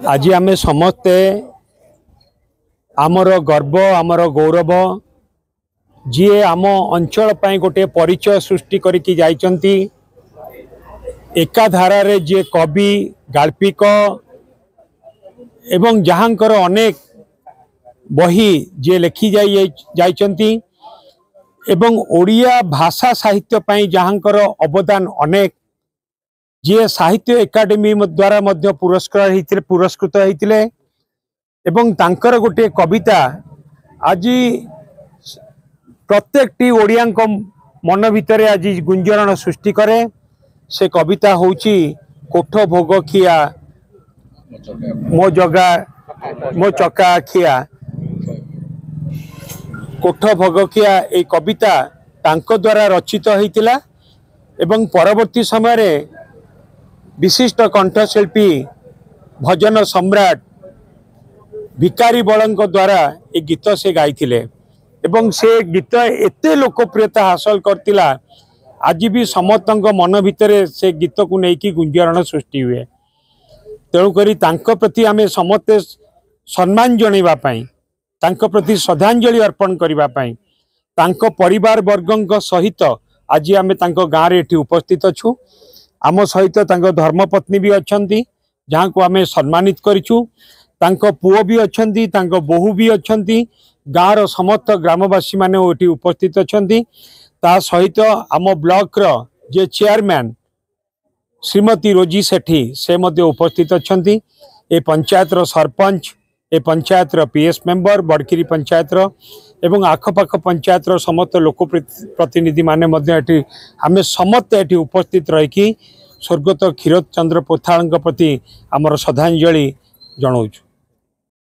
आज आम समस्ते आमर गर्व आमर गौरव जी आम अंचल गोटे परिचय सृष्टि करके जाइचंती एकाधारा रे जे कवि गाल्पिक एवं जहाँकर अनेक बही जे लिखि जाइचंती एवं ओडिया भाषा साहित्य पाई जहाँकर अवदान अनेक जे साहित्य एकाडेमी द्वारा मध्य पुरस्कृत होते एवं तांकर गोटे कविता आज प्रत्येक ओडिया मन भितर आज गुंजरण सृष्टि करे। से कविता होची कोठ भोग खिया मो जगा मो चका खिया कोठ भोग खिया ए कविता तांको द्वारा रचित होइतिला एवं परवर्ती समय रे विशिष्ट कंठशिल्पी भजन सम्राट भिकारी बलंक द्वारा ए गीत से गाइथिले एवं से गीत एते लोकप्रियता हासिल करतिला आज भी समस्त मन भितर से गीत को लेकिन गुंजरण सृष्टि हुए। तेणुकरी तांको प्रति आमे समस्ते सम्मान जणैबा पई तांको प्रति श्रद्धांजलि अर्पण करिबा पई तांको परिवार वर्गंक सहित आज आमे तांको गाँव रे एठी उपस्थित अछु। आम सहित तांको धर्मपत्नी भी अछंती जहाँ को आमे सम्मानित करिछु। तांको पुओ भी अछंती तांको बोहू भी अछंती गाँव समस्त ग्रामवासी माने एठी उपस्थित अछंती। ता सहित आम ब्लॉक रो जे चेयरमैन श्रीमती रोजी सेठी से मध्य उपस्थित अछंती। ए पंचायत रो सरपंच ए पंचायत रो पीएस मेंबर बड़किरी पंचायत रो एवं आखपाख पंचायत रो समस्त लोक प्रतिनिधि माने मध्य एठी आमे समस्त एठी उपस्थित रही स्वर्गत क्षीरोद चंद्र पोथाल प्रति आमर श्रद्धांजलि जनाऊँ।